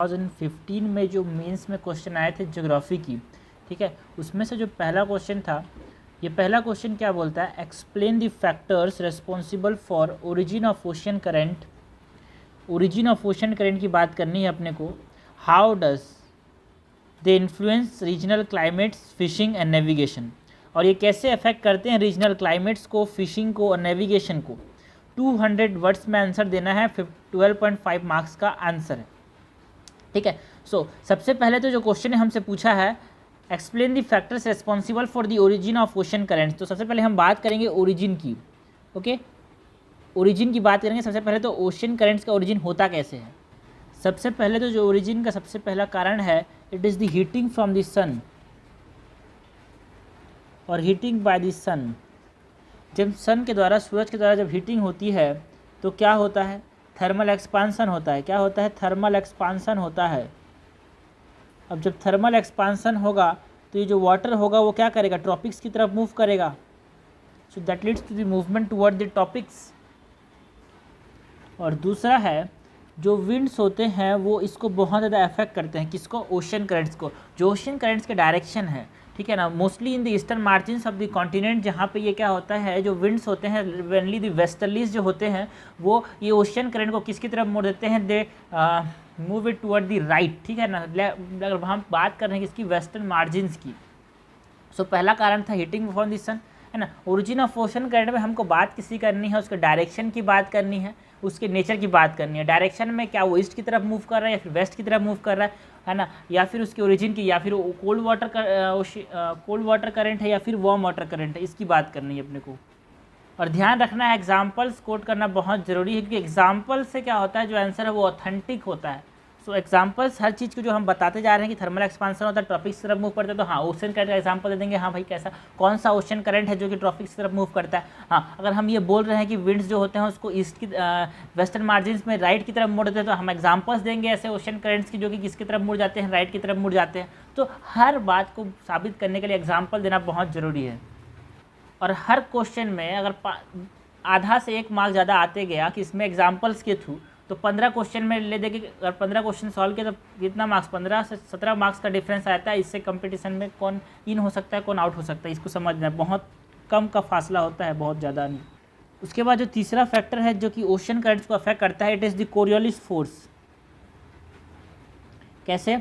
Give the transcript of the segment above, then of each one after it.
2015 में जो मेंस में क्वेश्चन आए थे ज्योग्राफी की, ठीक है, उसमें से जो पहला क्वेश्चन था, ये पहला क्वेश्चन क्या बोलता है, explain the factors responsible for origin of ocean current. Origin of ocean current की बात करनी है अपने को। How does they influence regional climates, fishing and navigation, और ये कैसे अफेक्ट करते हैं रीजनल क्लाइमेट्स को, फिशिंग को और नेविगेशन को। 200 वर्ड्स में आंसर देना है, 12.5 मार्क्स का आंसर है, ठीक है। सो सबसे पहले तो जो क्वेश्चन ने हमसे पूछा है, explain the factors responsible for the origin of ocean currents, तो सबसे पहले हम बात करेंगे ओरिजिन की। ओके, ओरिजिन की बात करेंगे। सबसे पहले तो ओशन करेंट्स का ओरिजिन होता कैसे है। सबसे पहले तो जो ओरिजिन का सबसे पहला कारण है, it is the heating from the sun और हीटिंग बाय द सन। जब सन के द्वारा, सूरज के द्वारा जब हीटिंग होती है तो क्या होता है, थर्मल एक्सपांसन होता है। क्या होता है, थर्मल एक्सपांसन होता है। अब जब थर्मल एक्सपांसन होगा तो ये जो वाटर होगा वो क्या करेगा, ट्रॉपिक्स की तरफ मूव करेगा। So that leads to the movement toward the tropics. और दूसरा है, जो विंड्स होते हैं वो इसको बहुत ज़्यादा अफेक्ट करते हैं, किसको, ओशन करंट्स को। जो ओशन करंट्स के डायरेक्शन है, ठीक है ना, mostly in the eastern margins of the continent, जहाँ पे ये क्या होता है, जो विंड्स होते हैं वेनली द वेस्टर्लीज जो होते हैं वो ये ओशन करंट को किसकी तरफ मोड़ देते हैं, they move it toward the right, ठीक है ना। अगर हम बात कर रहे हैं किसकी, वेस्टर्न मार्जिन्स की। सो पहला कारण था हीटिंग फ्रॉम द सन, है ना। ओरिजिन ऑफ ओशन करंट में हमको बात किसी करनी है, उसके डायरेक्शन की बात करनी है, उसके नेचर की बात करनी है। डायरेक्शन में क्या वो ईस्ट की तरफ मूव कर रहा है या फिर वेस्ट की तरफ मूव कर रहा है ना, या फिर उसके ओरिजिन की, या फिर कोल्ड वाटर करंट है या फिर वार्म वाटर करंट है, इसकी बात करनी है अपने को। और ध्यान रखना है, एग्जाम्पल्स कोट करना बहुत ज़रूरी है, क्योंकि एग्जाम्पल से क्या होता है, जो आंसर है वो ऑथेंटिक होता है। सो एग्जाम्पल्स हर चीज़ को जो हम बताते जा रहे हैं कि थर्मल एक्सपांसन होता है, ट्रॉपिक्स की तरफ मूव करता है, तो हाँ ओशन करंट का एग्जाम्पल दे देंगे, हाँ भाई कैसा, कौन सा ओशन करंट है जो कि ट्रॉपिक्स की तरफ मूव करता है। हाँ, अगर हम ये बोल रहे हैं कि विंड्स जो होते हैं उसको ईस्ट की वेस्टर्न मार्जिन्स में राइट की तरफ मुड़ देते हैं, तो हम एग्जाम्पल्स देंगे ऐसे ओशन करंट्स की जो कि किसकी तरफ मुड़ जाते हैं, राइट की तरफ मुड़ जाते हैं। तो हर बात को साबित करने के लिए एग्जाम्पल देना बहुत ज़रूरी है। और हर क्वेश्चन में अगर आधा से 1 मार्क ज़्यादा आते गया कि इसमें एग्जाम्पल्स के थ्रू, तो 15 क्वेश्चन में ले देंगे। अगर 15 क्वेश्चन सॉल्व किया तो कितना मार्क्स, 15 से 17 मार्क्स का डिफरेंस आता है। इससे कंपटीशन में कौन इन हो सकता है, कौन आउट हो सकता है, इसको समझना है। बहुत कम का फासला होता है, बहुत ज़्यादा नहीं। उसके बाद जो तीसरा फैक्टर है जो कि ओशन करंट्स को अफेक्ट करता है, it is the Coriolis force. कैसे,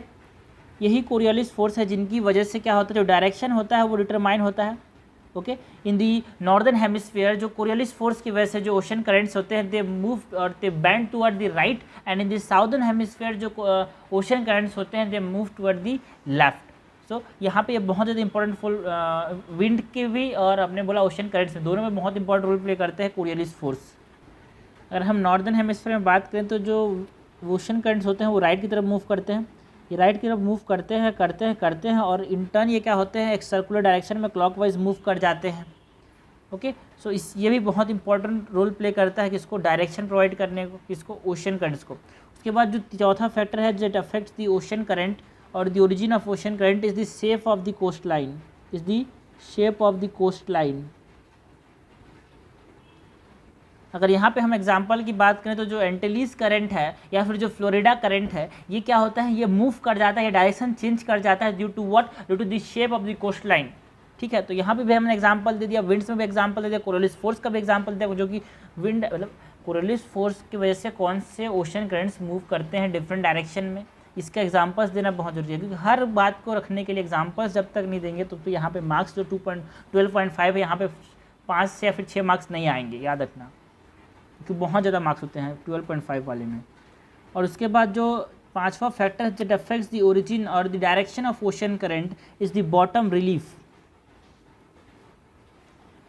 यही कोरियोलिस फोर्स है जिनकी वजह से क्या होता है, जो डायरेक्शन होता है वो डिटरमाइन होता है। ओके, इन दी नॉर्दर्न हेमिस्फीयर जो कोरियोलिस फोर्स की वजह से जो ओशन करंट्स होते हैं, दे मूव और they bend toward the right, and in the southern hemisphere जो ओशन करंट्स होते हैं, they move toward the left. So यहाँ पे ये बहुत ज़्यादा इंपॉर्टेंट विंड के भी और आपने बोला ओशन करंट्स में, दोनों में बहुत इंपॉर्टेंट रोल प्ले करते हैं कोरियोलिस फोर्स। अगर हम नॉर्दर्न हेमिस्फीयर में बात करें तो जो ओशन करंट्स होते हैं वो राइट की तरफ मूव करते हैं, ये राइट की तरफ मूव करते हैं और इन टर्न ये क्या होते हैं, एक सर्कुलर डायरेक्शन में क्लॉकवाइज मूव कर जाते हैं। ओके, सो ये भी बहुत इंपॉर्टेंट रोल प्ले करता है किसको, डायरेक्शन प्रोवाइड करने को, किसको, ओशन करंट्स को। उसके बाद जो चौथा फैक्टर है that affects the ocean current और the origin of ocean current is the shape of the coast line, is the shape of the coast line. अगर यहाँ पे हम एग्जाम्पल की बात करें तो जो एंटिलीज करंट है या फिर जो फ्लोरिडा करंट है, ये क्या होता है, ये मूव कर जाता है, ये डायरेक्शन चेंज कर जाता है due to what, due to the shape of the coast line. ठीक है, तो यहाँ पे भी हमने एग्जाम्पल दे दिया, विंड्स में भी एग्जाम्पल दे दिया, कोरियोलिस फोर्स का भी एग्जाम्पल दिया, जो कि विंड मतलब कोरियोलिस फोर्स की वजह से कौन से ओशन करंट्स मूव करते हैं डिफरेंट डायरेक्शन में, इसका एग्जाम्पल्स देना बहुत जरूरी है। क्योंकि हर बात को रखने के लिए एग्जाम्पल्स जब तक नहीं देंगे तो यहाँ पे मार्क्स जो 12.5 है, यहाँ पे 5 से या फिर 6 मार्क्स नहीं आएंगे, याद रखना, क्योंकि बहुत ज़्यादा मार्क्स होते हैं 12.5 वाले में। और उसके बाद जो पांचवा factor that affects the origin और the direction of ocean current is the bottom relief.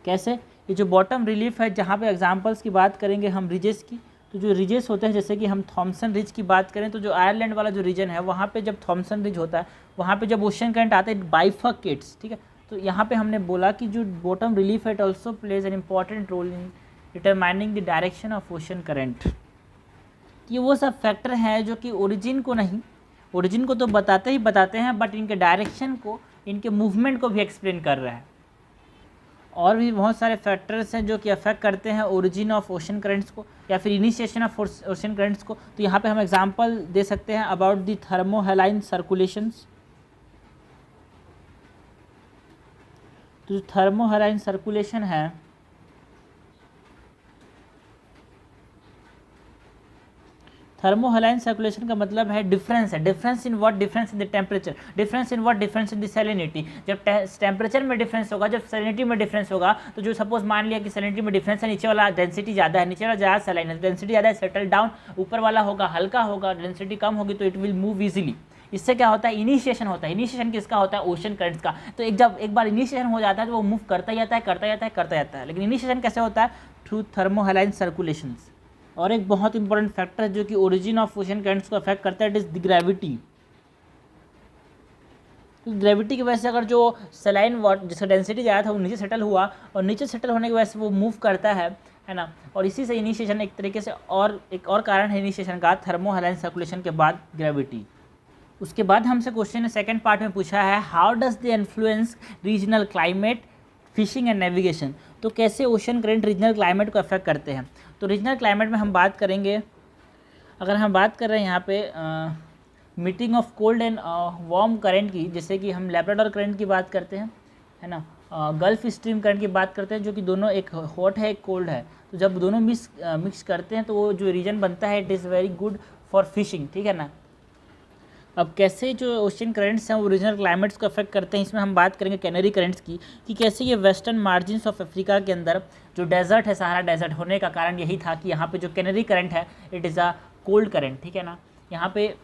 कैसे, ये जो बॉटम रिलीफ है, जहाँ पे एग्जांपल्स की बात करेंगे हम रिजेस की, तो जो रिजेस होते हैं, जैसे कि हम थॉमसन रिज की बात करें तो जो आयरलैंड वाला जो रीजन है, वहाँ पे जब थॉमसन रिज होता है, वहाँ पे जब ओशन करंट आता है, बाइफर्केट्स, ठीक है। तो यहाँ पे हमने बोला कि जो बॉटम रिलीफ है, it also plays an important role in determining the direction of ocean current. ये वो सब फैक्टर हैं जो कि ओरिजिन को नहीं, ओरिजिन को तो बताते ही बताते हैं, बट इनके डायरेक्शन को, इनके मूवमेंट को भी एक्सप्लेन कर रहा है। और भी बहुत सारे फैक्टर्स हैं जो कि अफेक्ट करते हैं ओरिजिन ऑफ ओशन करंट्स को या फिर इनिशिएशन ऑफ ओशन करंट्स को। तो यहाँ पे हम एग्जांपल दे सकते हैं अबाउट द थर्मोहैलाइन सर्कुलेशंस। तो जो थर्मोहैलाइन सर्कुलेशन है, थर्मोहैलाइन सर्कुलेशन का मतलब है डिफरेंस है। Difference in what? Difference in the temperature. Difference in what? Difference in the salinity. जब टेम्परेचर में डिफरेंस होगा, जब सैलिनिटी में डिफरेंस होगा, तो जो सपोज मान लिया कि सैलिनिटी में डिफरेंस है, नीचे वाला डेंसिटी ज़्यादा है, नीचे वाला ज़्यादा सैलाइन है, डेंसिटी ज़्यादा है, सेटल डाउन, ऊपर वाला होगा हल्का होगा, डेंसिटी कम होगी तो इट विल मूव ईजिली। इससे क्या होता है? इनिशिएशन होता है। इनिशिएशन किसका होता है? ओशन करंट्स का। तो जब एक बार इनिशिएशन हो जाता है तो वो मूव करता जाता है, करता जाता है, करता जाता है। लेकिन इनिशिएशन कैसे होता है? Through thermohaline circulations. और एक बहुत इंपॉर्टेंट फैक्टर है जो कि ओरिजिन ऑफ ओशन करंट्स को अफेक्ट करता है, इट इज द ग्रेविटी। तो ग्रेविटी की वजह से अगर जो सलाइन वाटर जिसका डेंसिटी ज़्यादा था वो नीचे सेटल हुआ, और नीचे सेटल होने की वजह से वो मूव करता है ना। और इसी से इनिशिएशन एक तरीके से, और एक और कारण है इनिशिएशन का, थर्मोहैलाइन सर्कुलेशन के बाद ग्रेविटी। उसके बाद हमसे क्वेश्चन ने सेकंड पार्ट में पूछा है, how does the influence regional climate, fishing and navigation. तो कैसे ओशन करंट रीजनल क्लाइमेट को अफेक्ट करते हैं। तो रीजनल क्लाइमेट में हम बात करेंगे, अगर हम बात कर रहे हैं यहाँ पे meeting of cold and warm current की, जैसे कि हम लैब्राडोर करंट की बात करते हैं, है ना, गल्फ स्ट्रीम करंट की बात करते हैं, जो कि दोनों एक हॉट है एक कोल्ड है। तो जब दोनों मिक्स करते हैं तो वो जो रीजन बनता है it is very good for fishing, ठीक है ना। अब कैसे जो ओशन करंट्स हैं वो रीजनल क्लाइमेट्स को अफेक्ट करते हैं, इसमें हम बात करेंगे कैनरी करंट्स की, कि कैसे ये वेस्टर्न मार्जिन्स ऑफ अफ्रीका के अंदर जो डेजर्ट है, सहारा डेजर्ट होने का कारण यही था कि यहाँ पे जो कैनरी करंट है it is a cold current, ठीक है ना। यहाँ पे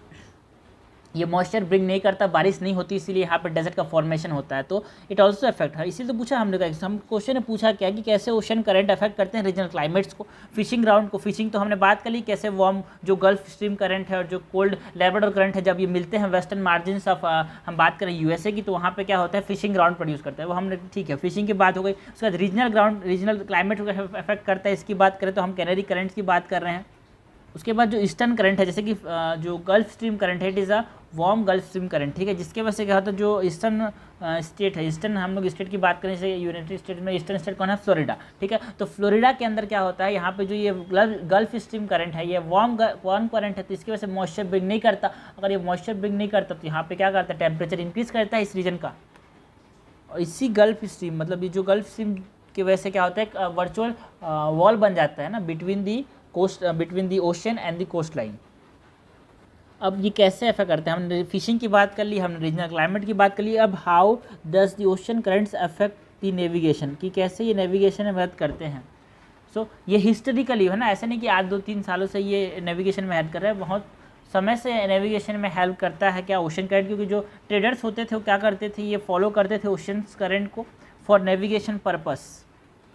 ये मॉइस्चर ब्रिंग नहीं करता, बारिश नहीं होती, इसीलिए यहाँ पे डेजर्ट का फॉर्मेशन होता है, तो इट ऑल्सो अफेक्ट है। इसीलिए तो पूछा हमने कहा, हम क्वेश्चन ने पूछा क्या कि कैसे ओशन करंट अफेक्ट करते हैं रीजनल क्लाइमेट्स को, फिशिंग ग्राउंड को। फिशिंग तो हमने बात कर ली, कैसे वार्म जो गल्फ स्ट्रीम करंट है और जो कोल्ड लैब्राडोर करंट है, जब ये मिलते हैं वेस्टर्न मार्जिन्स ऑफ, हम बात करें यूएसए की, तो वहाँ पे क्या होता है? फिशिंग ग्राउंड प्रोड्यूस करता है, वो हमने, ठीक है, फिशिंग की बात हो गई। उसके बाद रीजनल क्लाइमेट को अफेक्ट करता है, इसकी बात करें तो हम कैनरी करंट्स की बात कर रहे हैं। उसके बाद जो ईस्टर्न करंट है, जैसे कि जो गल्फ स्ट्रीम करंट है, it is a warm gulf stream current, ठीक है, जिसके वजह से क्या होता है, जो ईस्टर्न स्टेट है, ईस्टर्न हम लोग स्टेट की बात करें, जैसे यूनाइटेड स्टेट में ईस्टर्न स्टेट कौन है? फ्लोरिडा, ठीक है। तो फ्लोरिडा के अंदर क्या होता है, यहाँ पे जो ये गल्फ स्ट्रीम करंट है, ये वार्म करंट है, तो इसकी वजह से मॉइस्चर ब्रिंग नहीं करता। अगर ये मॉइस्चर ब्रिंग नहीं करता तो यहाँ पे क्या करता है? टेम्परेचर इंक्रीज करता है इस रीजन का। और इसी गल्फ स्ट्रीम, मतलब ये जो गल्फ स्ट्रीम की वजह से क्या होता है? वर्चुअल वॉल बन जाता है ना between the coast, between the ocean and the coast line. अब ये कैसे अफेक्ट करते हैं? हमने फिशिंग की बात कर ली, हमने रीजनल क्लाइमेट की बात कर ली। अब how does the ocean currents affect the navigation, कि कैसे ये नेविगेशन में मदद करते हैं। सो ये हिस्टोरिकली है ना, ऐसे नहीं कि आज 2-3 सालों से ये नेविगेशन में हेल्प कर रहा है, बहुत समय से नेविगेशन में हेल्प करता है। क्या? ओशन करंट, क्योंकि जो ट्रेडर्स होते थे वो क्या करते थे? ये फॉलो करते थे ओशन करंट को फॉर नेविगेशन पर्पस।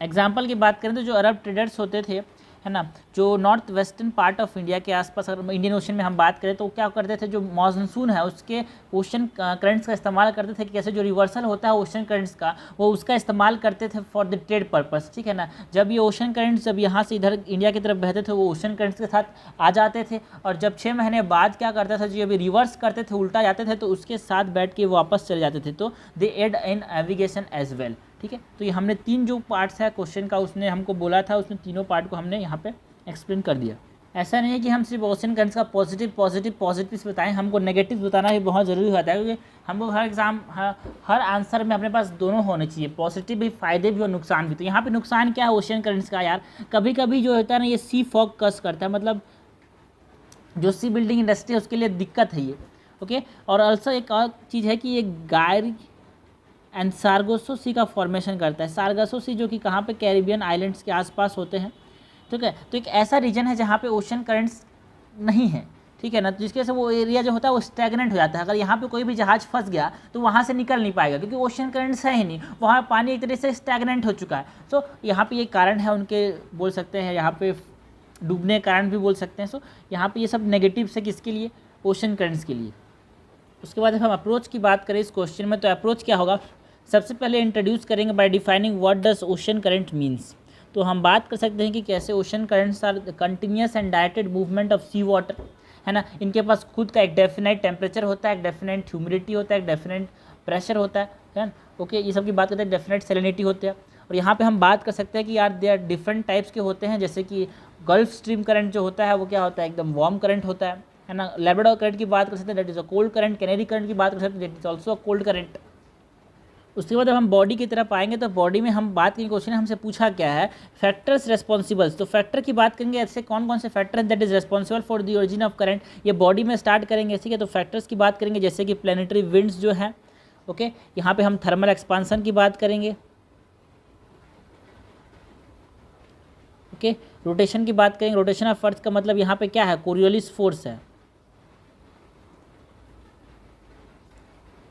एग्जाम्पल की बात करें तो जो अरब ट्रेडर्स होते थे, है ना, जो north western part of India के आसपास, अगर इंडियन ओशन में हम बात करें तो क्या करते थे? जो मॉनसून है उसके ओशन करंट्स का इस्तेमाल करते थे, कि कैसे जो रिवर्सल होता है ओशन करंट्स का, वो उसका इस्तेमाल करते थे फॉर द ट्रेड पर्पस, ठीक है ना। जब ये ओशन करंट्स जब यहाँ से इधर इंडिया की तरफ बहते थे, वो ओशन करंट्स के साथ आ जाते थे, और जब 6 महीने बाद क्या करता था, जब रिवर्स करते थे, उल्टा जाते थे, तो उसके साथ बैठ के वापस चले जाते थे। तो they aid in navigation as well, ठीक है। तो ये हमने 3 जो पार्ट्स है क्वेश्चन का उसने हमको बोला था, उसने तीनों पार्ट को हमने यहाँ पे एक्सप्लेन कर दिया। ऐसा नहीं है कि हम सिर्फ ओशन करंट्स का पॉजिटिव बताएं, हमको नेगेटिव बताना भी बहुत ज़रूरी होता है, क्योंकि हमको हर आंसर में अपने पास दोनों होने चाहिए, पॉजिटिव भी, फायदे भी और नुकसान भी। तो यहाँ पे नुकसान क्या है ओशन करंट्स का यार? कभी कभी जो होता है ना, ये सी फॉग कस करता है, मतलब जो सी बिल्डिंग इंडस्ट्री है उसके लिए दिक्कत है ये, ओके। और ऑल्सो एक और चीज़ है कि ये गायरी एंड सार्गासो सी का फॉर्मेशन करता है। सार्गासो सी जो कि कहाँ पे? कैरिबियन आइलैंड्स के आसपास होते हैं, ठीक है। तो एक ऐसा रीजन है जहाँ पे ओशन करंट्स नहीं है, ठीक है ना, तो जिसकी वजह से वो एरिया जो होता है वो स्टैग्नेंट हो जाता है। अगर यहाँ पे कोई भी जहाज़ फंस गया तो वहाँ से निकल नहीं पाएगा, क्योंकि ओशन करंट्स है ही नहीं, वहाँ पानी एक तरह से स्टैग्नेंट हो चुका है। सो यहाँ पे ये कारण है उनके, बोल सकते हैं यहाँ पे डूबने के कारण भी बोल सकते हैं। सो यहाँ पे ये सब नेगेटिव है किसके लिए? ओशन करंट्स के लिए। उसके बाद हम अप्रोच की बात करें इस क्वेश्चन में, तो अप्रोच क्या होगा? सबसे पहले इंट्रोड्यूस करेंगे by defining what does ocean current means. तो हम बात कर सकते हैं कि कैसे ocean currents are continuous and directed movement of sea water, है ना। इनके पास खुद का एक डेफिनेट टेम्परेचर होता है, एक डेफिनेट ह्यूमिडिटी होता है, एक डेफिनेट प्रेशर होता है ना, ओके। ये सब की बात करते हैं, डेफिनेट सैलिनिटी होते हैं। और यहाँ पे हम बात कर सकते हैं कि यार दे आर डिफरेंट टाइप्स के होते हैं, जैसे कि गल्फ स्ट्रीम करंट जो होता है वो क्या होता है, एकदम वार्म करंट होता है ना। लैब्राडोर करंट की बात कर सकते हैं, that is a cold current. Canary current की बात कर सकते हैं, that is also a cold current. उसके बाद जब हम बॉडी की तरफ आएंगे तो बॉडी में हम बात करेंगे, क्वेश्चन हमसे पूछा क्या है, फैक्टर्स रेस्पॉन्सिबल्स। तो फैक्टर की बात करेंगे, ऐसे कौन कौन से फैक्टर हैं that is responsible for the origin of current. ये बॉडी में स्टार्ट करेंगे, ठीक है। तो फैक्टर्स की बात करेंगे जैसे कि प्लेनेटरी विंड्स जो है, ओके। यहाँ पे हम थर्मल एक्सपांसन की बात करेंगे, ओके। रोटेशन की बात करेंगे, रोटेशन ऑफ अर्थ का मतलब यहाँ पे क्या है, कोरियोलिस फोर्स है,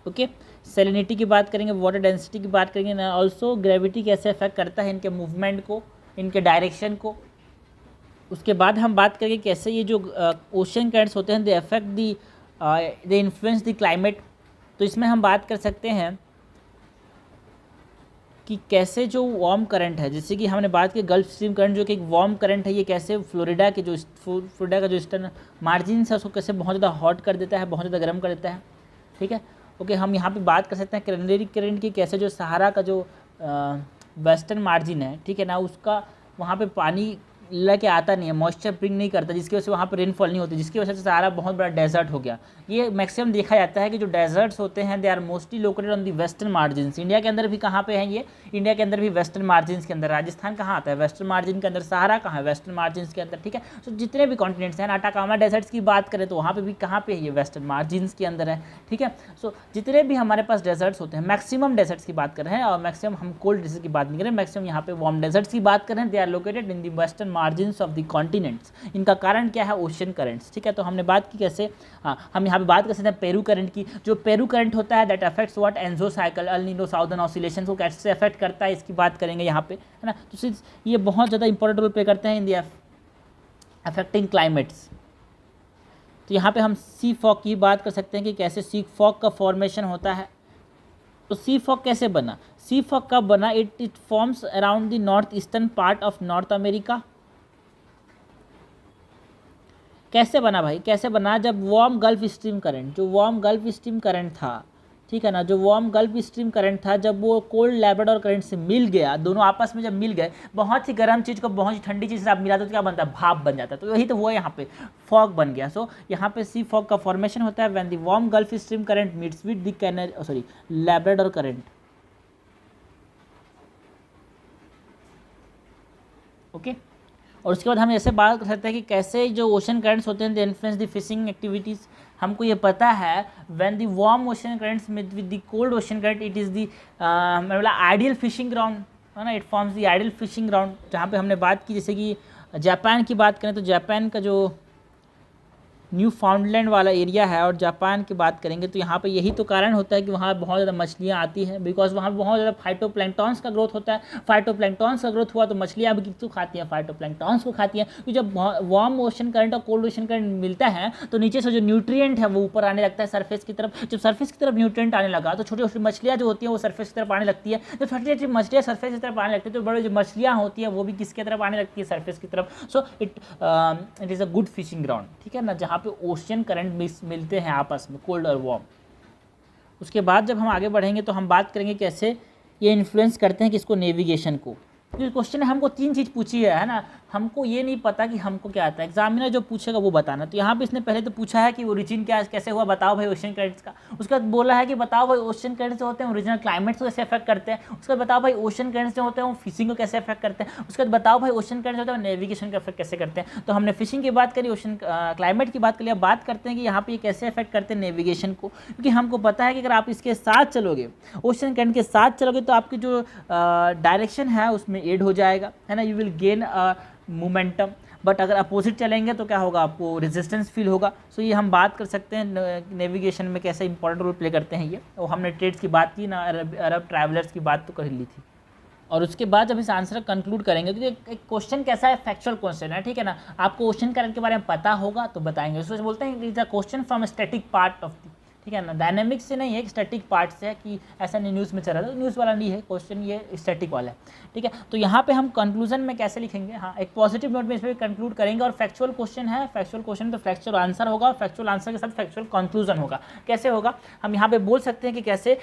ओके। सेलिनिटी की बात करेंगे, वाटर डेंसिटी की बात करेंगे, ऑल्सो ग्रेविटी कैसे अफेक्ट करता है इनके मूवमेंट को, इनके डायरेक्शन को। उसके बाद हम बात करेंगे कैसे ये जो ओशन करंट्स होते हैं they affect they influence the climate. तो इसमें हम बात कर सकते हैं कि कैसे जो वार्म करंट है, जैसे कि हमने बात की गल्फ स्ट्रीम करंट जो कि एक वार्म करंट है, ये कैसे फ्लोरिडा का जो ईस्टर्न मार्जिन है उसको कैसे बहुत ज़्यादा हॉट कर देता है, बहुत ज़्यादा गर्म कर देता है, ठीक है, ओके। हम यहाँ पे बात कर सकते हैं कैनेरी करंट की, कैसे जो सहारा का जो वेस्टर्न मार्जिन है, ठीक है ना, उसका वहाँ पे पानी लेके आता नहीं है, मॉइस्चर ब्रिंग नहीं करता, जिसकी वजह से वहाँ पर रेनफॉल नहीं होती, जिसकी वजह से सहारा बहुत बड़ा डेजर्ट हो गया। ये मैक्सिमम देखा जाता है कि जो डेजर्ट्स होते हैं they are mostly located on the western margins. India के अंदर भी कहाँ पे हैं ये, इंडिया के अंदर भी वेस्टर्न मार्जिन्स के अंदर। राजस्थान कहाँ आता है, वेस्टर्न मार्जिन के अंदर। सहारा कहाँ है, वेस्टर्न मार्जिन्स के अंदर, ठीक है। तो जितने भी कॉन्टिनेंट्स हैं, अटाकामा डेजर्ट्स की बात करें तो वहाँ पर भी कहाँ पे है, ये वेस्टर्न मार्जिन्स के अंदर है, ठीक है। सो जितने भी हमारे पास डेजर्ट्स होते हैं, मैक्सिमम डेजर्ट्स की बात कर रहे हैं, और मैक्सिमम हम कोल्ड डेजर्ट की बात नहीं कर रहे हैं, मैक्सिमम यहाँ पे वार्म डेजर्ट्स की बात कर रहे हैं, they are located in the western margins of the continents. इनका कारण क्या है, ओशन करंट्स, ठीक है। तो हमने बात की कैसे, हाँ, हम यहाँ पे बात कर सकते हैं पेरू करंट की। जो पेरू करंट होता है that affects what, Enzo cycle, El Nino southern oscillation को कैसे अफेक्ट करता है, इसकी बात करेंगे यहाँ पे, है ना। तो ये बहुत ज़्यादा इंपॉर्टेंट रोल प्ले करते हैं इन दी अफेक्टिंग क्लाइमेट्स। तो यहाँ पे हम सी फॉग की बात कर सकते हैं कि कैसे सी फॉग का फॉर्मेशन होता है। तो सी फॉग कैसे बना, सी फॉग कब बना, it forms around the north eastern part of north America. कैसे बना भाई, कैसे बना, जब वार्म गल्फ स्ट्रीम करंट, जो वार्म गल्फ स्ट्रीम करंट था, ठीक है ना, जो वार्म गल्फ स्ट्रीम करंट था, जब वो कोल्ड लैब्राडोर करंट से मिल गया, दोनों आपस में जब मिल गए, बहुत ही गर्म चीज़ को बहुत ही ठंडी चीज़ से आप मिला तो क्या बनता है, भाप बन जाता है। तो यही तो वो यहाँ पे फॉग बन गया। सो यहाँ पे सी फॉग का फॉर्मेशन होता है when the warm gulf stream current meets with the Labrador current, okay. और उसके बाद हम ऐसे बात कर सकते हैं कि कैसे जो ओशन करंट्स होते हैं they influence the fishing activities. हमको ये पता है when the warm ocean currents with the cold ocean current it is the मतलब आइडियल फिशिंग ग्राउंड, है ना, it forms the ideal fishing ground. जहाँ पे हमने बात की, जैसे कि जापान की बात करें तो जापान का जो न्यू फाउंडलैंड वाला एरिया है, और जापान की बात करेंगे तो यहाँ पे यही तो कारण होता है कि वहाँ बहुत ज़्यादा मछलियाँ आती हैं, बिकॉज वहाँ बहुत ज़्यादा फाइटोप्लैंक्टॉन्स का ग्रोथ होता है। फाइटोप्लैंक्टॉन्स का ग्रोथ हुआ तो मछलियाँ भी किसको खाती हैं, फाइटोप्लैंक्टॉन्स को खाती हैं। तो जब वार्म ओशन करंट और कोल्ड ओशन करंट मिलता है तो नीचे से जो न्यूट्रिएंट है वो ऊपर आने लगता है सरफेस की तरफ। जब सरफेस की तरफ न्यूट्रिएंट आने लगा तो छोटी छोटी मछलियाँ जो होती हैं वो सरफेस की तरफ आने लगती है। जब छोटी छोटी मछलियाँ सरफेस की तरफ आने लगती है तो बड़ी जो मछलियाँ होती हैं वो भी किसकी तरफ आने लगती है, सरफेस की तरफ। So it is a good fishing ground, ठीक है ना, जहाँ पे ओशन करंट मिलते हैं आपस में, कोल्ड और वार्म। उसके बाद जब हम आगे बढ़ेंगे तो हम बात करेंगे कैसे ये इन्फ्लुएंस करते हैं किसको, नेविगेशन को। जो क्वेश्चन है हमको तीन चीज़ पूछी है ना, हमको ये नहीं पता कि हमको क्या आता है, एग्जामिनर जो पूछेगा वो बताना। तो यहाँ पे इसने पहले तो पूछा है कि ओरिजिन क्या कैसे हुआ, बताओ भाई ओशन करंट्स का। उसके बाद बोला है कि बताओ भाई ओशन करंट्स जो होते हैं ओरिजिनल क्लाइमेट को कैसे अफेक्ट करते हैं। उसके बाद बताओ भाई ओशन करंट्स जो होते हैं वो फिशिंग को कैसे अफेक्ट करते हैं। उसके बाद बताओ भाई ओशन करंट्स होते हैं नेविगेशन को अफेक्ट कैसे करते हैं। तो हमने फिशिंग की बात करी, ओशन क्लाइमेट की बात करी, अब बात करते हैं कि यहाँ पे ये कैसे अफेक्ट करते हैं नेविगेशन को। क्योंकि हमको पता है कि अगर आप इसके साथ चलोगे, ओशन करंट के साथ चलोगे, तो आपकी जो डायरेक्शन है उसमें एड हो जाएगा, है ना, you will gain momentum. But अगर अपोजिट चलेंगे तो क्या होगा, आपको रेजिस्टेंस फील होगा। सो ये हम बात कर सकते हैं नेविगेशन में कैसे इंपॉर्टेंट रोल प्ले करते हैं ये। और हमने ट्रेड्स की बात की ना, अरब ट्रैवलर्स की बात तो कर ली थी। और उसके बाद जब इस आंसर कंक्लूड करेंगे तो एक क्वेश्चन कैसा है, फैक्चुअल क्वेश्चन है, ठीक है ना। आपको ओशन करंट के बारे में पता होगा तो बताएंगे। उसको बोलते हैं it is a question from static part of the, ठीक है ना, डायनेमिक से नहीं है, स्टैटिक पार्ट से है कि ऐसा नहीं न्यूज़ में चल रहा था, न्यूज़ वाला नहीं है क्वेश्चन, ये स्टैटिक वाला है, ठीक है। तो यहाँ पे हम कंक्लूजन में कैसे लिखेंगे, हाँ एक पॉजिटिव नोट में इस पर कंक्लूड करेंगे, और फैक्चुअल क्वेश्चन है, फैक्चुअल क्वेश्चन तो फैक्चुअल आंसर होगा, और फैक्चुअल आंसर के साथ फैक्चुअल कंक्लूजन होगा। कैसे होगा, हम यहाँ पे बोल सकते हैं कि कैसे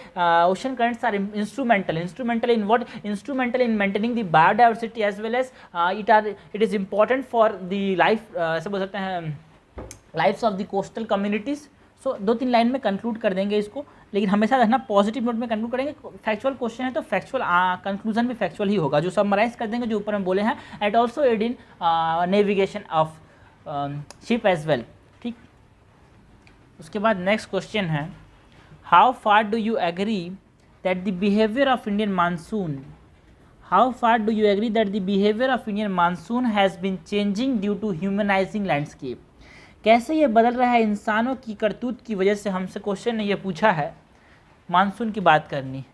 ocean currents are instrumental in what, instrumental in maintaining the biodiversity as well as it is important for the life, ऐसे बोल सकते हैं lifes of the coastal communities. So 2-3 line में कंक्लूड कर देंगे इसको, लेकिन हमेशा रखना पॉजिटिव नोट में कंक्लूड करेंगे। फैक्चुअल क्वेश्चन है तो फैक्चुअल कंक्लूजन भी फैक्चुअल ही होगा, जो समराइज कर देंगे जो ऊपर में बोले हैं, and also aid in navigation of ship as well, ठीक। उसके बाद नेक्स्ट क्वेश्चन है, how far do you agree that the behaviour of Indian monsoon, how far do you agree that the behaviour of Indian monsoon has been changing due to humanizing landscape, कैसे ये बदल रहा है इंसानों की करतूत की वजह से। हमसे क्वेश्चन ने ये पूछा है, मानसून की बात करनी है,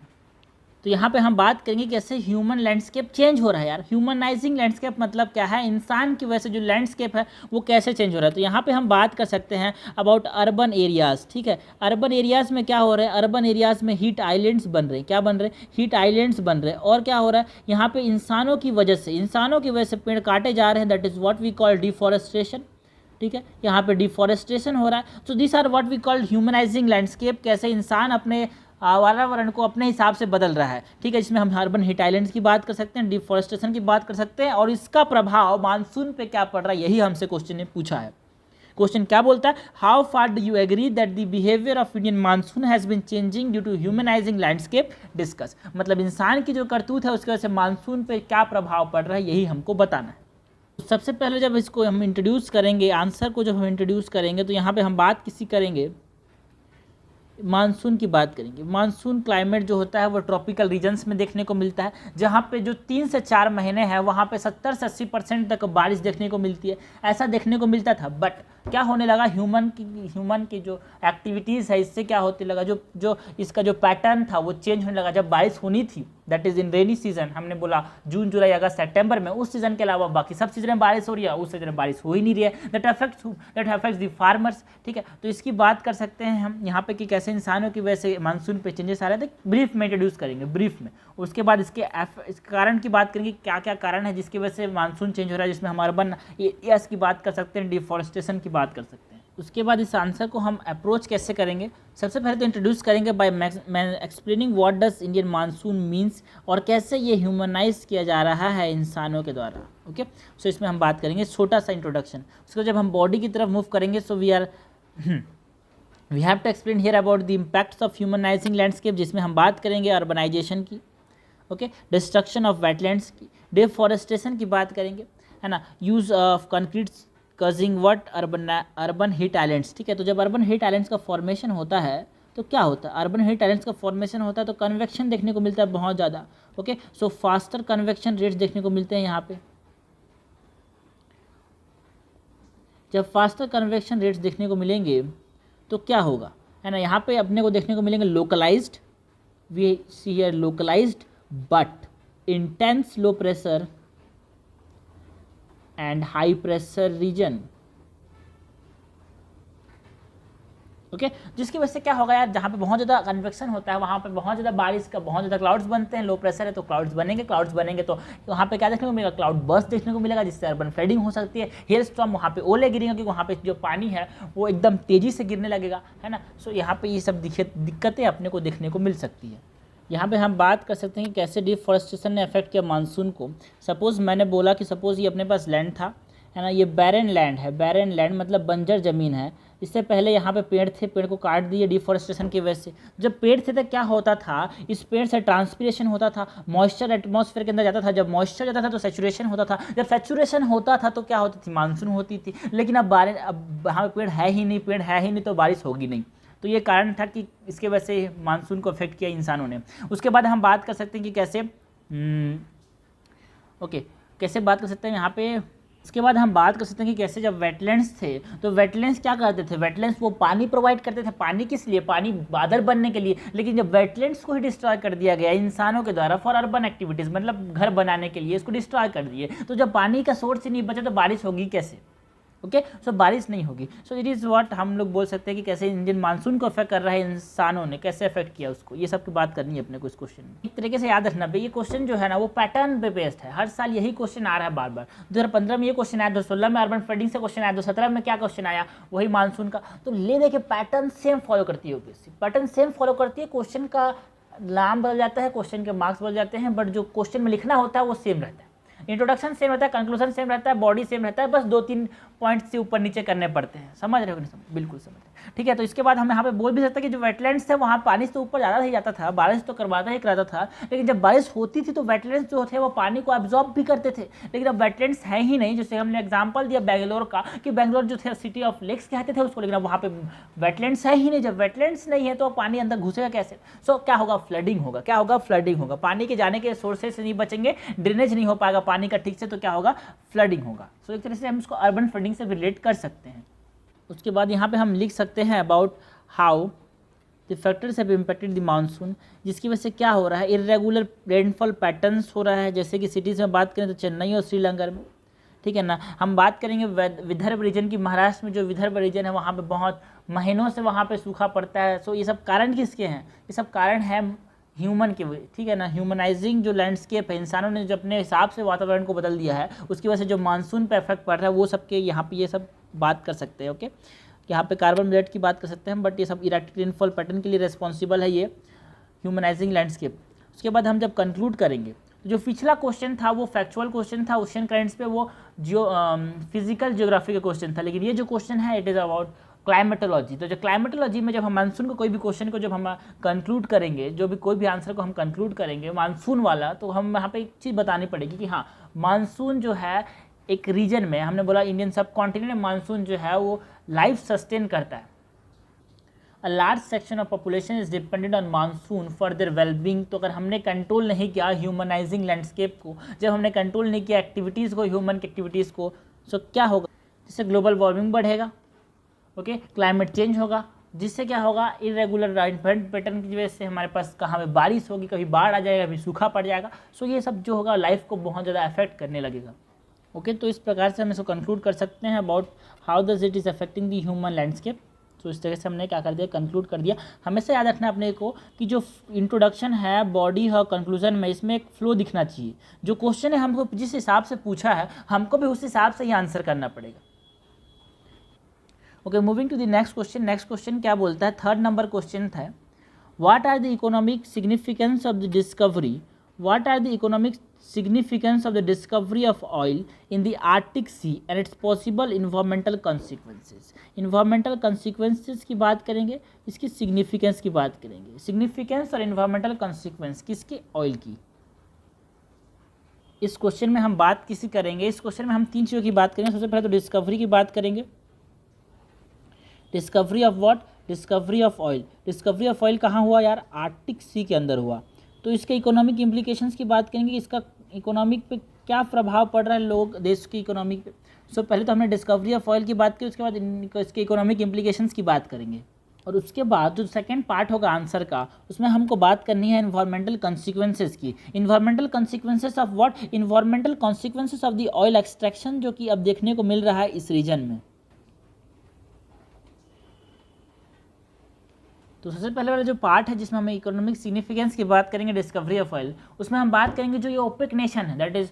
तो यहाँ पे हम बात करेंगे कैसे ह्यूमन लैंडस्केप चेंज हो रहा है। यार ह्यूमनाइजिंग लैंडस्केप मतलब क्या है, इंसान की वजह से जो लैंडस्केप है वो कैसे चेंज हो रहा है। तो यहाँ पे हम बात कर सकते हैं अबाउट अर्बन एरियाज़, ठीक है। अर्बन एरियाज़ में क्या हो रहा है, अर्बन एरियाज़ में हीट आइलैंड्स बन रहे हैं, क्या बन रहे हैं, हीट आइलैंड्स बन रहे हैं। और क्या हो रहा है यहाँ पे, इंसानों की वजह से पेड़ काटे जा रहे हैं, that is what we call deforestation, ठीक है। यहाँ पे डिफॉरेस्टेशन हो रहा है। तो this are what we called humanizing landscape, कैसे इंसान अपने वातावरण को अपने हिसाब से बदल रहा है, ठीक है। जिसमें हम अर्बन हीट आइलैंड्स की बात कर सकते हैं, डिफॉरेस्टेशन की बात कर सकते हैं, और इसका प्रभाव मानसून पे क्या पड़ रहा है, यही हमसे क्वेश्चन ने पूछा है। क्वेश्चन क्या बोलता है, how far do you agree that the behaviour of Indian monsoon has been changing due to humanizing landscape, discuss. मतलब इंसान की जो करतूत है उसकी वजह से मानसून पे क्या प्रभाव पड़ रहा है, यही हमको बताना है। सबसे पहले जब इसको हम इंट्रोड्यूस करेंगे, आंसर को जब हम इंट्रोड्यूस करेंगे, तो यहाँ पे हम बात किसी करेंगे, मानसून की बात करेंगे। मानसून क्लाइमेट जो होता है वो ट्रॉपिकल रीजन्स में देखने को मिलता है, जहाँ पे जो 3 से 4 महीने हैं वहाँ पे 70 से 80% तक बारिश देखने को मिलती है। ऐसा देखने को मिलता था, बट क्या होने लगा, ह्यूमन की जो एक्टिविटीज़ है इससे क्या होने लगा, जो इसका जो पैटर्न था वो चेंज होने लगा। जब बारिश होनी थी, that is in rainy season, हमने बोला जून जुलाई अगस्त सितंबर में, उस सीजन के अलावा बाकी सब सीजन में बारिश हो रही है, उस सीजन में बारिश हो ही नहीं रही है, दैट अफेक्ट्स द फार्मर्स, ठीक है। तो इसकी बात कर सकते हैं हम यहाँ पे कि कैसे इंसानों की वजह से मानसून पे चेंजेस आ रहे थे। ब्रीफ में इंट्रोड्यूस करेंगे, ब्रीफ में। उसके बाद इसके कारण की बात करेंगे, क्या क्या कारण है जिसकी वजह से मानसून चेंज हो रहा है, जिसमें हम अर्बन एरियाज की बात कर सकते हैं, डिफॉरेस्टेशन की बात कर सकते हैं। उसके बाद इस आंसर को हम अप्रोच कैसे करेंगे, सबसे पहले तो इंट्रोड्यूस करेंगे by explaining what does Indian monsoon means, और कैसे ये ह्यूमनाइज किया जा रहा है इंसानों के द्वारा, ओके। सो इसमें हम बात करेंगे छोटा सा इंट्रोडक्शन। उसको जब हम बॉडी की तरफ मूव करेंगे, so we have to explain here about the impacts of humanizing landscape, जिसमें हम बात करेंगे अर्बनाइजेशन की, ओके, डिस्ट्रक्शन ऑफ वेटलैंड्स की, डिफॉरेस्टेशन की बात करेंगे, है ना, use of concrete causing what urban heat islands, ठीक है। तो जब अर्बन हीट आइलैंड्स का फॉर्मेशन होता है तो क्या होता है, अर्बन हीट आइलैंड्स का फॉर्मेशन होता है तो कन्वेक्शन देखने को मिलता है बहुत ज़्यादा, ओके। सो फास्टर कन्वेक्शन रेट्स देखने को मिलते हैं यहाँ पे। जब फास्टर कन्वेक्शन रेट्स देखने को मिलेंगे तो क्या होगा, है ना, यहाँ पे अपने को देखने को मिलेंगे localized, we see here localized but intense low pressure and high pressure region, okay. जिसकी वजह से क्या होगा यार, जहाँ पे बहुत ज़्यादा कन्वेक्शन होता है वहाँ पे बहुत ज़्यादा बारिश का बहुत ज़्यादा क्लाउड्स बनते हैं, लो प्रेशर है तो क्लाउड्स बनेंगे तो वहाँ पे क्या देखने को मिलेगा, क्लाउड बर्स्ट देखने को मिलेगा, जिससे अर्बन फ्लडिंग हो सकती है, हेल स्टॉर्म, वहाँ पे ओले गिरेंगे क्योंकि वहाँ पे जो पानी है वो एकदम तेज़ी से गिरने लगेगा, है ना। सो यहाँ पे ये सब दिक्कतें अपने को देखने को मिल सकती है। यहाँ पे हम बात कर सकते हैं कि कैसे डिफॉरेस्टेशन ने अफेक्ट किया मानसून को। सपोज़ मैंने बोला कि सपोज़ ये अपने पास लैंड था, है ना, ये बैरन लैंड है, बैरन लैंड मतलब बंजर ज़मीन है। इससे पहले यहाँ पे पेड़ थे, पेड़ को काट दिए डिफॉरेस्टेशन की वजह से। जब पेड़ थे तो क्या होता था, इस पेड़ से ट्रांसपिरेशन होता था, मॉइस्चर एटमॉस्फेयर के अंदर जाता था, जब मॉइस्चर जाता था तो सैचुरेशन होता था, जब सैचुरेशन होता था तो क्या होती थी, मानसून होती थी। लेकिन अब यहाँ पेड़ है ही नहीं तो बारिश होगी नहीं। तो ये कारण था कि इसके वजह से मानसून को अफेक्ट किया इंसानों ने। उसके बाद हम बात कर सकते हैं कि कैसे कैसे बात कर सकते हैं यहाँ पे। इसके बाद हम बात कर सकते हैं कि कैसे जब वेटलैंड्स थे तो वेटलैंड्स क्या करते थे, वेटलैंड्स वो पानी प्रोवाइड करते थे। पानी किस लिए, पानी बादल बनने के लिए। लेकिन जब वेटलैंड्स को ही डिस्ट्रॉय कर दिया गया इंसानों के द्वारा फॉर अर्बन एक्टिविटीज़, मतलब घर बनाने के लिए इसको डिस्ट्रॉय कर दिए, तो जब पानी का सोर्स ही नहीं बचा तो बारिश होगी कैसे। ओके। सो बारिश नहीं होगी। सो इट इज़ व्हाट हम लोग बोल सकते हैं कि कैसे इंडियन मानसून को अफेक्ट कर रहा है, इंसानों ने कैसे अफेक्ट किया उसको, ये सब की बात करनी है अपने को इस क्वेश्चन में। एक तरीके से याद रखना भाई, ये क्वेश्चन जो है ना वो पैटर्न पे बेस्ड है, हर साल यही क्वेश्चन आ रहा है बार बार। 2015 में ये क्वेश्चन आया, 2016 में अर्बन फ्लडिंग से क्वेश्चन आया, 2017 में क्या क्वेश्चन आया, वही मानसून का। तो ले देखिए पैटर्न सेम फॉलो करती है यूपीएससी, पैटर्न सेम फॉलो करती है, क्वेश्चन का नाम बदल जाता है, क्वेश्चन के मार्क्स बदल जाते हैं, बट जो क्वेश्चन में लिखना होता है वो सेम रहता है। इंट्रोडक्शन सेम रहता है, कंक्लूजन सेम रहता है, बॉडी सेम रहता है, बस 2-3 पॉइंट से ऊपर नीचे करने पड़ते हैं। समझ रहे हो नहीं? बिल्कुल समझ रहे हैं। ठीक है, तो इसके बाद हम यहाँ पे बोल भी सकते हैं कि जो वेटलैंड्स थे वहाँ पानी से ऊपर ज़्यादा ही जाता था, बारिश तो करवाता ही कराता था, लेकिन जब बारिश होती थी तो वेटलैंड्स जो थे वो पानी को एब्जॉर्ब भी करते थे। लेकिन अब वेटलैंड्स है ही नहीं, जैसे हमने एग्जाम्पल दिया बेंगलोर का कि बेंगलोर जो थे सिटी ऑफ लेक्स कहते थे उसको, लेकिन अब वहाँ पे वेटलैंड्स है ही नहीं। जब वेटलैंड्स नहीं है तो पानी अंदर घुसेगा कैसे? सो क्या होगा? फ्लडिंग होगा। क्या होगा? फ्लडिंग होगा। पानी के जाने के सोर्सेस से नहीं बचेंगे, ड्रेनेज नहीं हो पाएगा पानी का ठीक से, तो क्या होगा? फ्लडिंग होगा। सो एक तरह से हम इसको अर्बन फ्लडिंग से रिलेट कर सकते हैं। उसके बाद यहाँ पे हम लिख सकते हैं about how the factors have impacted the monsoon, जिसकी वजह से क्या हो रहा है? इरेगुलर रेनफॉल पैटर्न्स हो रहा है। जैसे कि सिटीज़ में बात करें तो चेन्नई और श्रीलंका में, ठीक है ना। हम बात करेंगे विदर्भ रीजन की, महाराष्ट्र में जो विदर्भ रीजन है वहाँ पे बहुत महीनों से वहाँ पे सूखा पड़ता है। सो ये सब कारण किसके हैं? ये सब कारण है ह्यूमन के, ठीक है ना। ह्यूमनाइजिंग जो लैंडस्केप है, इंसानों ने जो अपने हिसाब से वातावरण को बदल दिया है, उसकी वजह से जो मानसून पे इफेक्ट पड़ रहा है वो सबके यहाँ पे ये सब बात कर सकते हैं। ओके, यहाँ पे कार्बन बेल्ट की बात कर सकते हैं, बट ये सब इरेक्टिक रेनफॉल पैटर्न के लिए रिस्पॉन्सिबल है ये ह्यूमनाइजिंग लैंडस्केप। उसके बाद हम जब कंक्लूड करेंगे, जो पिछला क्वेश्चन था वो फैक्चुअल क्वेश्चन था ओशन करेंट्स पे, वो फिजिकल ज्योग्राफी का क्वेश्चन था। लेकिन ये जो क्वेश्चन है इट इज़ अबाउट क्लाइमेटोलॉजी। तो जो क्लाइमेटोलॉजी में जब हम मानसून को कोई भी क्वेश्चन को जब हम कंक्लूड करेंगे, जो भी कोई भी आंसर को हम कंक्लूड करेंगे मानसून वाला, तो हम यहाँ पे एक चीज़ बतानी पड़ेगी कि हाँ मानसून जो है एक रीजन में, हमने बोला इंडियन सब कॉन्टिनेंट में मानसून जो है वो लाइफ सस्टेन करता है। A large section of population is dependent on monsoon for their wellbeing. तो अगर हमने कंट्रोल नहीं किया ह्यूमनाइजिंग लैंडस्केप को, जब हमने कंट्रोल नहीं किया एक्टिविटीज़ को, ह्यूमन की एक्टिविटीज़ को, तो क्या होगा? जिससे ग्लोबल वार्मिंग बढ़ेगा, ओके, क्लाइमेट चेंज होगा, जिससे क्या होगा? इरेगुलर रेनफॉल पैटर्न की वजह से हमारे पास कहाँ पे बारिश होगी, कभी बाढ़ आ जाएगा, कभी सूखा पड़ जाएगा। सो ये सब जो होगा लाइफ को बहुत ज़्यादा अफेक्ट करने लगेगा। ओके, तो इस प्रकार से हम इसको कंक्लूड कर सकते हैं about how does it is affecting the human landscape. तो इस तरह से हमने क्या कर दिया? कंक्लूड कर दिया। हमेशा याद रखना अपने को कि जो इंट्रोडक्शन है, बॉडी और कंक्लूजन में, इसमें एक फ्लो दिखना चाहिए। जो क्वेश्चन है हमको जिस हिसाब से पूछा है, हमको भी उस हिसाब से ही आंसर करना पड़ेगा। Okay, moving to the next question. Next question क्या बोलता है? 3rd नंबर क्वेश्चन था, what are the economic significance of the discovery, what are the economic significance of the discovery of oil in the Arctic Sea and its possible environmental consequences। environmental consequences की बात करेंगे, इसकी significance की बात करेंगे। significance और environmental consequence किसकी? Oil की। इस क्वेश्चन में हम बात किसी करेंगे, इस क्वेश्चन में हम 3 चीज़ों की बात करेंगे। सबसे पहले तो डिस्कवरी की बात करेंगे। Discovery of what? Discovery of oil. Discovery of oil कहाँ हुआ यार? आर्कटिक सी के अंदर हुआ। तो इसके इकोनॉमिक इम्प्लीकेशंस की बात करेंगे, इसका इकोनॉमिक पे क्या प्रभाव पड़ रहा है लोग देश की इकोनॉमिक पे। सो पहले तो हमने डिस्कवरी ऑफ ऑयल की बात की, उसके बाद इसके इकोनॉमिक इम्प्लीकेशंस की बात करेंगे, और उसके बाद जो सेकंड पार्ट होगा आंसर का, उसमें हमको बात करनी है इन्वायरमेंटल कॉन्सिक्वेंसेस की। Environmental consequences of what? Environmental consequences of the oil extraction, जो कि अब देखने को मिल रहा है इस रीजन में। तो सबसे पहले वाला जो पार्ट है जिसमें हम इकोनॉमिक सिग्निफिकेंस की बात करेंगे, डिस्कवरी ऑफ ऑयल, उसमें हम बात करेंगे जो ये ओपेक नेशन है, that is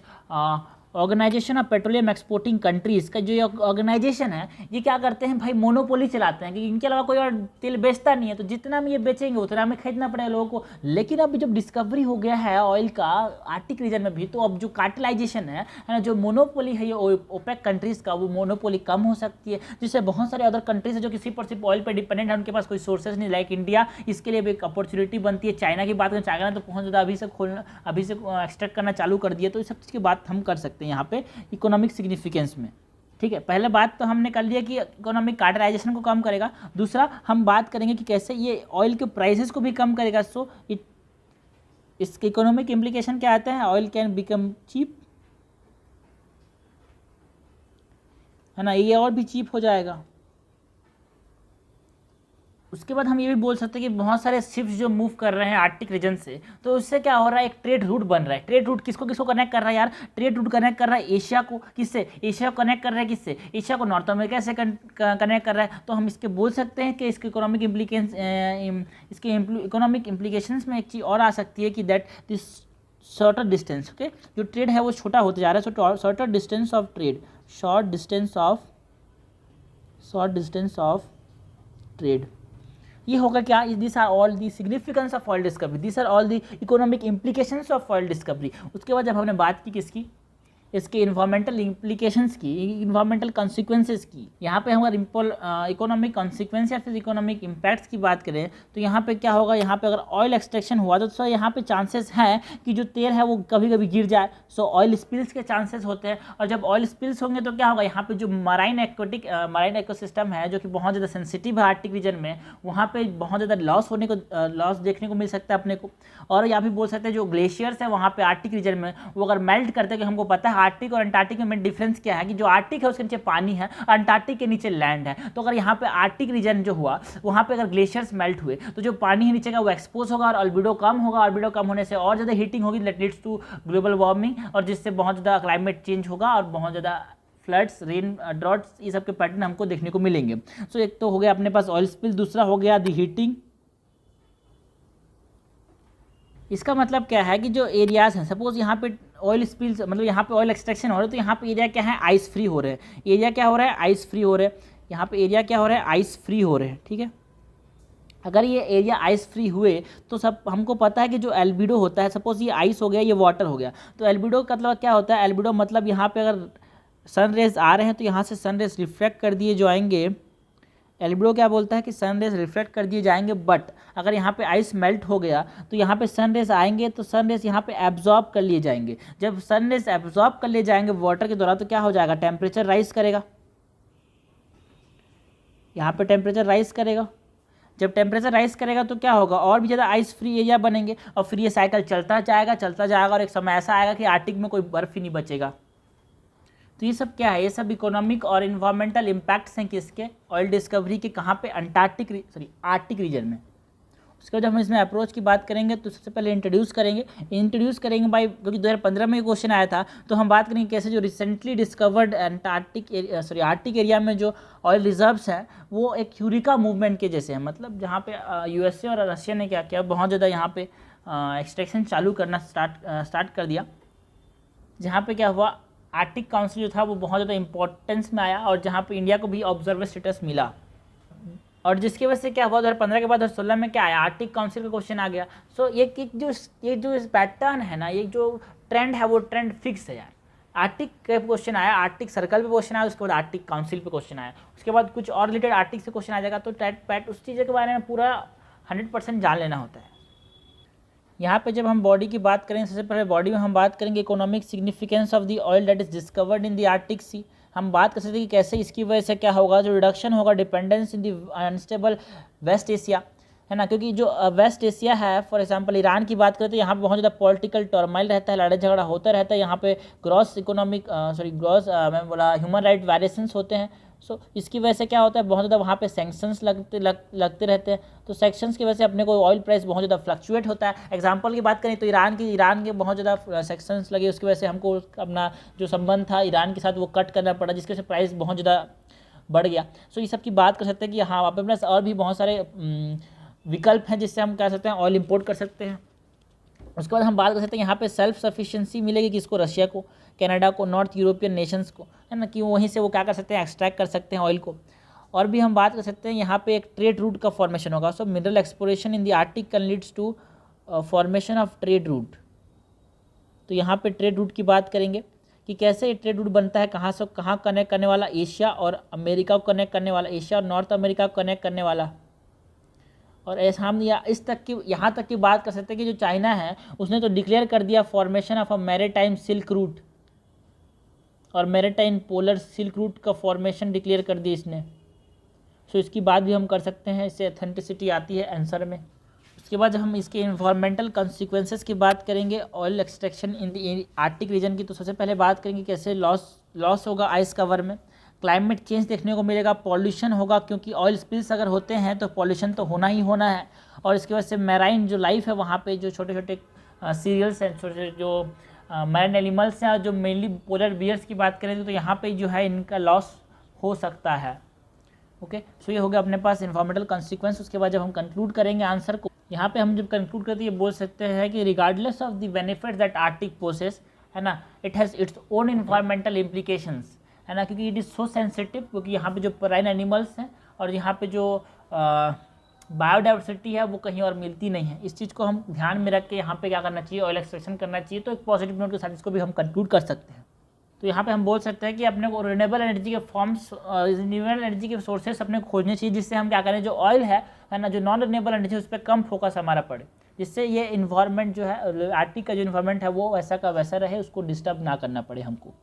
organization of petroleum exporting countries का जो ये ऑर्गेनाइजेशन है, ये क्या करते हैं भाई? मोनोपोली चलाते हैं, क्योंकि इनके अलावा कोई और तेल बेचता नहीं है, तो जितना में ये बेचेंगे उतना में खरीदना पड़ेगा लोगों को। लेकिन अब जब डिस्कवरी हो गया है ऑयल का आर्टिक रीजन में भी, तो अब जो कार्टेलाइजेशन है ना, जो मोनोपोली है ये ओपेक कंट्रीज़ का, वो मोनोपोली कम हो सकती है, जिससे बहुत सारे अदर कंट्रीज है जो कि सिर्फ और सिर्फ ऑयल पर डिपेंडेंट है, उनके पास कोई सोर्सेज नहीं, लाइक इंडिया, इसके लिए भी एक अपॉर्चुनिटी बनती है। चाइना की बात करें, चाइना तो बहुत ज़्यादा अभी से एक्सट्रैक्ट करना चालू कर दिया, तो इस सब चीज़ की बात हम कर सकते हैं यहाँ पे इकोनॉमिक सिग्निफिकेंस में। ठीक है, पहले बात तो हमने कर लिया कि इकोनॉमिक कार्टेलाइजेशन को कम करेगा। दूसरा हम बात करेंगे कि कैसे ये ऑयल के प्राइसेस को भी कम करेगा। सो इसके इकोनॉमिक इम्प्लीकेशन क्या आते हैं? ऑयल कैन बिकम चीप, है ना, ये और भी चीप हो जाएगा। उसके बाद हम ये भी बोल सकते हैं कि बहुत सारे शिप्स जो मूव कर रहे हैं आर्कटिक रीजन से, तो उससे क्या हो रहा है, एक ट्रेड रूट बन रहा है। ट्रेड रूट किसको किसको कनेक्ट कर रहा है यार, ट्रेड रूट कनेक्ट कर रहा है एशिया को, किससे, एशिया को कनेक्ट कर रहा है किससे, एशिया को नॉर्थ अमेरिका से कनेक्ट कर रहा है। तो हम इसके बोल सकते हैं कि इसके इकोनॉमिक इम्प्लीकेशंस में एक चीज़ और आ सकती है कि that this shorter distance, okay, जो ट्रेड है वो छोटा होते जा रहा है, shorter distance of trade, short distance of trade, ये होगा क्या, this are all the significance of oil discovery, this are all the economic implications of oil discovery. उसके बाद जब हमने बात की किसकी, इसके इन्वायरमेंटल इम्प्लीकेशंस की, इन्वायरमेंटल कॉन्सिक्वेंसेस की, यहाँ पे हम अगर इकोनॉमिक कॉन्सिक्वेंस या फिर इकोनॉमिक इम्पैक्ट्स की बात करें तो यहाँ पे क्या होगा, यहाँ पे अगर ऑयल एक्सट्रैक्शन हुआ तो यहाँ पे चांसेस हैं कि जो तेल है वो कभी कभी गिर जाए, सो ऑयल स्पिल्स के चांसेस होते हैं। और जब ऑयल स्पिल्स होंगे तो क्या होगा, यहाँ पे जो मराइन इकोसिस्टम है जो कि बहुत ज़्यादा सेंसिटिव है आर्कटिक रीजन में, वहाँ पे बहुत ज़्यादा लॉस देखने को मिल सकता है अपने को। और यहाँ भी बोल सकते हैं जो ग्लेशियर्स है वहाँ पे आर्कटिक रीजन में, वो अगर मेल्ट करते हैं, कि हमको पता है आर्कटिक और अंटार्कटिक में डिफरेंस क्या है, कि जो आर्कटिक है उसके नीचे पानी है, अंटार्कटिक के नीचे लैंड है। तो अगर यहाँ पे आर्कटिक रीजन जो हुआ वहाँ पे अगर ग्लेशियर्स मेल्ट हुए तो जो पानी है नीचे का वो एक्सपोज होगा और अल्बिडो कम होगा, अल्बिडो कम होने से और ज़्यादा हीटिंग होगी, that leads to global warming, और जिससे बहुत ज़्यादा क्लाइमेट चेंज होगा और बहुत ज़्यादा फ्लड्स, रेन, ड्रॉट्स, ये सब के पैटर्न हमको देखने को मिलेंगे। सो एक तो हो गया अपने पास ऑयल स्पिल, दूसरा हो गया दी हीटिंग। इसका मतलब क्या है कि जो एरियाज़ हैं, सपोज यहाँ पे ऑयल स्पिल्स मतलब यहाँ पे ऑयल एक्सट्रैक्शन हो रहा है, तो यहाँ पे एरिया क्या है, आइस फ्री हो रहे हैं, एरिया क्या हो रहा है, आइस फ्री हो रहे हैं, यहाँ पे एरिया क्या हो रहा है, आइस फ्री हो रहे हैं, ठीक है। अगर ये एरिया आइस फ्री हुए तो सब हमको पता है कि जो एल्बिडो होता है, सपोज ये आइस हो गया, ये वाटर हो गया, तो एल्बिडो का मतलब क्या होता है, एल्बिडो मतलब यहाँ पे अगर सन रेज आ रहे हैं तो यहाँ से सन रेज रिफ्लेक्ट कर दिए जाएंगे। एल्बिडो क्या बोलता है कि सन रेज रिफ्लेक्ट कर दिए जाएंगे, बट अगर यहाँ पे आइस मेल्ट हो गया तो यहाँ पे सन रेज आएंगे तो सन रेज यहाँ पे एब्जॉर्ब कर लिए जाएंगे। जब सन रेज एब्जॉर्ब कर लिए जाएंगे वाटर के द्वारा तो क्या हो जाएगा, टेम्परेचर राइज करेगा, यहाँ पे टेम्परेचर राइज करेगा। जब टेम्परेचर राइज करेगा तो क्या होगा, और भी ज़्यादा आइस फ्री एरिया बनेंगे, और फिर ये साइकिल चलता जाएगा और एक समय ऐसा आएगा कि आर्कटिक में कोई बर्फ़ ही नहीं बचेगा। तो ये सब क्या है, ये सब इकोनॉमिक और इन्वायरमेंटल इम्पैक्ट्स हैं किसके, ऑयल डिस्कवरी के, कहाँ पे, आर्कटिक रीजन में। उसके बाद जब हम इसमें अप्रोच की बात करेंगे तो सबसे पहले इंट्रोड्यूस करेंगे भाई, क्योंकि 2015 में क्वेश्चन आया था, तो हम बात करेंगे कैसे जो रिसेंटली डिस्कवर्ड आर्कटिक एरिया में जो ऑयल रिजर्व्स हैं वो एक यूरिका मूवमेंट के जैसे हैं, मतलब जहाँ पे यूएसए और रशिया ने क्या किया, बहुत ज़्यादा यहाँ पे एक्सट्रैक्शन चालू करना स्टार्ट कर दिया, जहाँ पे क्या हुआ, आर्कटिक काउंसिल जो था वो बहुत ज़्यादा इंपॉर्टेंस में आया, और जहाँ पे इंडिया को भी ऑब्जर्वर स्टेटस मिला, और जिसकी वजह से क्या हुआ 2015 के बाद 2016 में क्या आया, आर्कटिक काउंसिल का क्वेश्चन आ गया। सो ये जो पैटर्न है ना, ये जो ट्रेंड है वो ट्रेंड फिक्स है यार। आर्कटिक का क्वेश्चन आया, आर्कटिक सर्कल पे क्वेश्चन आया, उसके बाद आर्कटिक काउंसिल पे क्वेश्चन आया, उसके बाद कुछ और रिलेटेड आर्कटिक से क्वेश्चन आ जाएगा, तो पैट उस चीज़ के बारे में पूरा 100% जान लेना होता है। यहाँ पे जब हम बॉडी की बात करें, सबसे पहले बॉडी में हम बात करेंगे economic significance of the oil that is discovered in the Arctic sea. हम बात कर सकते हैं कि कैसे इसकी वजह से क्या होगा, जो रिडक्शन होगा dependence in the unstable West Asia, है ना, क्योंकि जो वेस्ट एशिया है, फॉर एग्जांपल ईरान की बात करें तो यहाँ पे बहुत ज़्यादा पॉलिटिकल टर्माइल रहता है, लड़ाई झगड़ा होता रहता है, यहाँ पे ह्यूमन राइट वायलेशंस होते हैं। सो इसकी वजह से क्या होता है, बहुत ज़्यादा वहाँ पे सैंक्शंस लगते रहते हैं, तो सैंक्शंस की वजह से अपने को ऑयल प्राइस बहुत ज़्यादा फ्लक्चुएट होता है। एग्जांपल की बात करें तो ईरान के बहुत ज़्यादा सैंक्शंस लगे, उसकी वजह से हमको अपना जो संबंध था ईरान के साथ वो कट करना पड़ा, जिसकी वजह से प्राइस बहुत ज़्यादा बढ़ गया। सो ये सब की बात कर सकते हैं कि हाँ वहाँ पे प्लस और भी बहुत सारे विकल्प हैं जिससे हम कह सकते हैं ऑयल इंपोर्ट कर सकते हैं। उसके बाद हम बात कर सकते हैं यहाँ पे सेल्फ सफिशिएंसी मिलेगी किसको, रशिया को, कनाडा को, नॉर्थ यूरोपियन नेशंस को, है ना, कि वहीं से वो क्या कर सकते हैं, एक्सट्रैक्ट कर सकते हैं ऑयल को। और भी हम बात कर सकते हैं यहाँ पे एक ट्रेड रूट का फॉर्मेशन होगा। So mineral exploration in the Arctic can leads to formation of trade route. तो यहाँ पे ट्रेड रूट की बात करेंगे कि कैसे ये ट्रेड रूट बनता है, कहाँ से कहाँ कनेक्ट करने वाला, एशिया और अमेरिका को कनेक्ट करने वाला, एशिया और नॉर्थ अमेरिका को कनेक्ट करने वाला। और ऐसा हम यहाँ तक की बात कर सकते हैं कि जो चाइना है उसने तो डिक्लेयर कर दिया formation of a maritime silk route, और मैरीटाइम पोलर सिल्क रूट का फॉर्मेशन डिक्लेयर कर दिया इसने। सो इसकी बात भी हम कर सकते हैं, इससे ऑथेंटिसिटी आती है आंसर में। उसके बाद जब हम इसके इन्वायरमेंटल कॉन्सिक्वेंसेस की बात करेंगे oil extraction in the Arctic region की, तो सबसे पहले बात करेंगे कैसे लॉस होगा आइस कवर में। क्लाइमेट चेंज देखने को मिलेगा, पॉल्यूशन होगा क्योंकि ऑयल स्पिल्स अगर होते हैं तो पॉल्यूशन तो होना ही होना है, और इसकी वजह से मैराइन जो लाइफ है वहाँ पे जो छोटे छोटे सीरियल्स हैं, छोटे जो मैरिन एनिमल्स हैं, और जो मेनली पोलर बियर्स की बात करें तो यहाँ पे जो है इनका लॉस हो सकता है। ओके, सो ये हो गया अपने पास इन्वायरमेंटल कॉन्सिक्वेंस। उसके बाद जब हम कंक्लूड करेंगे आंसर को, यहाँ पे हम जब कंक्लूड करते हैं ये बोल सकते हैं कि regardless of the benefits that Arctic poses, है ना, it has its own environmental implications, है ना, क्योंकि इट इज़ सो सेंसिटिव, क्योंकि यहाँ पे जो मराइन एनिमल्स हैं और यहाँ पे जो बायोडाइवर्सिटी है वो कहीं और मिलती नहीं है। इस चीज़ को हम ध्यान में रख के यहाँ पे क्या करना चाहिए, ऑयल एक्सट्रैक्शन करना चाहिए। तो एक पॉजिटिव नोट के साथ इसको भी हम कंक्लूड कर सकते हैं। तो यहाँ पे हम बोल सकते हैं कि अपने को रिन्यूएबल एनर्जी के फॉर्म्स, रिन्यूएबल एनर्जी के सोर्सेस अपने को खोजने चाहिए, जिससे हम क्या करें, जो ऑयल है ना, जो नॉन रिन्यूएबल एनर्जी उस पर कम फोकस हमारा पड़े, जिससे ये इन्वायरमेंट जो है, आर्टिक का जो इन्वायरमेंट है वो वैसा का वैसा रहे, उसको डिस्टर्ब ना करना पड़े हमको।